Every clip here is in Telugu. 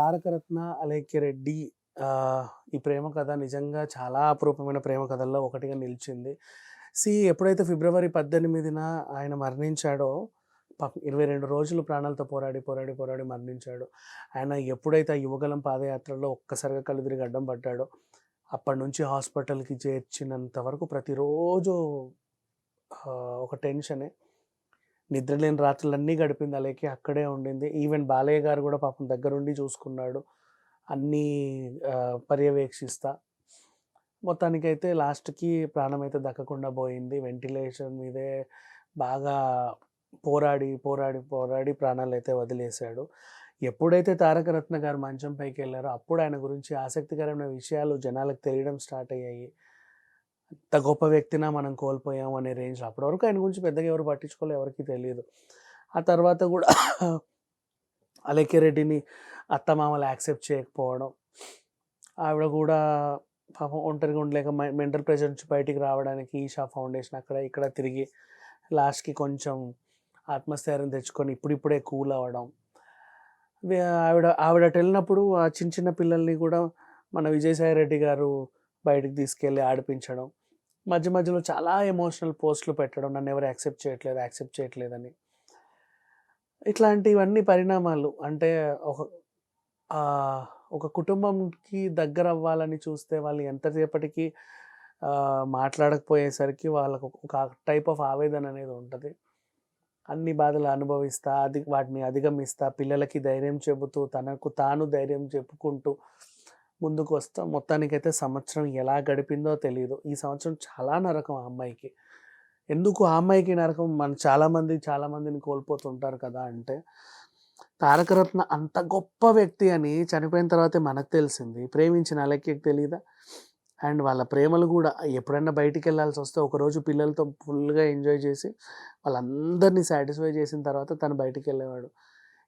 'తారకరత్న అలేఖ్యరెడ్డి' ఈ ప్రేమ కథ నిజంగా చాలా అపురూపమైన ప్రేమ కథల్లో ఒకటిగా నిలిచింది. ఎప్పుడైతే ఫిబ్రవరి 18న ఆయన మరణించాడో, పాపం 22 రోజులు ప్రాణాలతో పోరాడి మరణించాడు. ఆయన ఎప్పుడైతే ఆ యువగలం పాదయాత్రలో ఒక్కసారిగా కళ్ళు తిరిగి అడ్డం పడ్డాడో, అప్పటినుంచి హాస్పిటల్‌కి చేర్చినంత వరకు ప్రతిరోజు ఒక టెన్షనే. నిద్రలేని రాత్రులన్నీ గడిపింది అలేఖ్య. అక్కడే ఉండింది. ఈవెన్ బాలయ్య గారు గూడా పాపం దగ్గరుండి చూసుకున్నాడు. అన్నీ పర్యవేక్షిస్తా. మొత్తానికైతే లాస్ట్‌కి ప్రాణమైతే దక్కకుండా పోయింది. వెంటిలేషన్ మీదే బాగా పోరాడి ప్రాణాలైతే వదిలేశాడు. ఎప్పుడైతే తారకరత్న గారు మంచం పైకెళ్లారో అప్పుడు ఆయన గురించి ఆసక్తికరమైన విషయాలు జనాలకు తెలియడం స్టార్ట్ అయ్యాయి. ఇంత గొప్ప వ్యక్తినా మనం కోల్పోయాం అనే రేంజ్‌లో. అప్పటి వరకు ఆయన గురించి పెద్దగా ఎవరు పట్టించుకోలే, ఎవరికీ తెలీదు. ఆ తర్వాత గూడా అలేఖ్యరెడ్డిని అత్తమామలు యాక్సెప్ట్ చేయకపోవడం, ఆవిడ గూడా పాపం ఒంటరిగా ఉండలేక మెంటల్ ప్రెషర్ నుంచి బయటికి రావడానికి ఈషా ఫౌండేషన్ అక్కడ ఇక్కడ తిరిగి లాస్ట్‌కి కొంచెం ఆత్మస్థైర్యం తెచ్చుకొని ఇప్పుడిప్పుడే కూల్ అవ్వడం. ఆవిడ అటెళ్ళినప్పుడు ఆ చిన్న చిన్న పిల్లల్ని కూడా మన విజయసాయి రెడ్డి గారు బయటికి తీసుకెళ్ళి ఆడిపించడం. మధ్యలో చాలా ఎమోషనల్ పోస్ట్‌లు పెట్టడం. నన్నెవరు యాక్సెప్ట్ చేయట్లేదని. ఇట్లాంటివన్నీ పరిణామాలు. అంటే ఒక ఒక కుటుంబంకి దగ్గరవ్వాలని చూస్తే వాళ్ళు ఎంతసేపటికి మాట్లాడకపోయేసరికి వాళ్ళకు ఒక టైప్ ఆఫ్ ఆవేదన అనేది ఉంటది. అన్ని బాధలు అనుభవిస్తా, వాటిని అధిగమిస్తా, పిల్లలకి ధైర్యం చెబుతూ, తనకు తాను ధైర్యం చెప్పుకుంటూ ముందుకు వస్తాం. మొత్తానికైతే సంవత్సరం ఎలా గడిపిందో తెలీదు. ఈ సంవత్సరం చాలా నరకం ఆ అమ్మాయికి. ఎందుకు ఆ అమ్మాయికి నరకం? చాలా మందిని కోల్పోతుంటారు కదా! అంటే తారకరత్న అంత గొప్ప వ్యక్తి అని చనిపోయిన తర్వాతే మనకు తెలిసింది. ప్రేమించిన అలేఖ్యకి తెలీదా? అండ్ వాళ్ళ ప్రేమలు గూడా ఎప్పుడైనా బయటికెళ్ళాల్సొస్తే ఒకరోజు పిల్లలతో ఫుల్‌గా ఎంజాయ్ చేసి వాళ్ళందరినీ సాటిస్ఫై చేసిన తర్వాత తను బయటికెళ్ళేవాడు.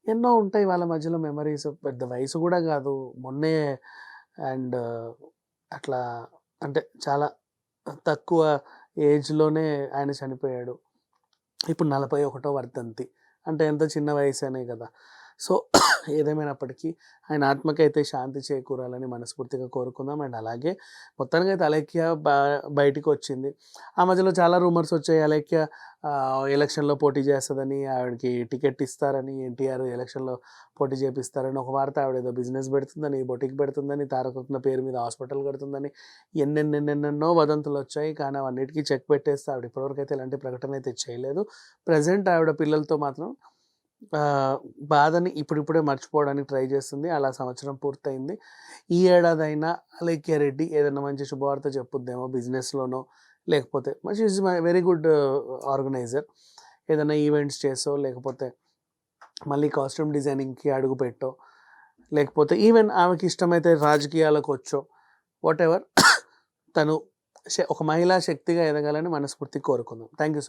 ఎన్నో ఉంటాయి వాళ్ళ మధ్యలో మెమరీస్. పెద్ద వయసు గూడా గాదు. మొన్నే అండ్ అట్లా అంటే చాలా తక్కువ ఏజ్‌లోనే ఆయన చనిపోయాడు. ఇప్పుడు 41వ వర్ధంతి. అంటే ఎంత చిన్న వయసేనే గదా! సో, ఏదేమైనప్పటికీ ఆయన ఆత్మకైతే శాంతి చేకూరాలని మనస్ఫూర్తిగా కోరుకుందాం. అండ్ అలాగే మొత్తానికైతే అలేఖ్య బయటికొచ్చింది. ఆ మధ్యలో చాలా రూమర్స్ వచ్చాయి. అలేఖ్య ఎలక్షన్‌లో పోటీ చేస్తదని, ఆవిడకి టికెట్ ఇస్తారని, ఎన్టీఆర్ ఎలక్షన్‌లో పోటీ చేపిస్తారని ఒక వార్త. ఆవిడేదో బిజినెస్ పెడుతుందని, బొటిక్ పెడుతుందని, తారకరత్న పేరు మీద హాస్పిటల్ కడుతుందని ఎన్నెన్నో వదంతులొచ్చాయి. కానీ అవన్నిటికి చెక్ పెట్టేస్తే ఆవిడ ఇప్పటివరకైతే ఎలాంటి ప్రకటన అయితే చేయలేదు. ప్రెజెంట్ ఆవిడ పిల్లలతో మాత్రం బాధని ఇప్పుడిప్పుడే మర్చిపోవడానికి ట్రై చేస్తుంది. అలా సంవత్సరం పూర్తయింది. ఈ ఏడాదైనా అలేఖ్యరెడ్డి ఏదైనా మంచి శుభవార్త చెప్పుద్దేమో బిజినెస్‌లోనో, లేకపోతే she is very good organiser. ఏదైనా ఈవెంట్స్ చేసో, లేకపోతే మళ్ళీ కాస్ట్యూమ్ డిజైనింగ్‌కి అడుగుపెట్టో, లేకపోతే ఈవెన్ ఆమెకి ఇష్టమైతే రాజకీయాలకొచ్చో, వాటెవర్ తను ఒక మహిళా శక్తిగా ఎదగాలని మనస్ఫూర్తిగా కోరుకుందాం. Thank you.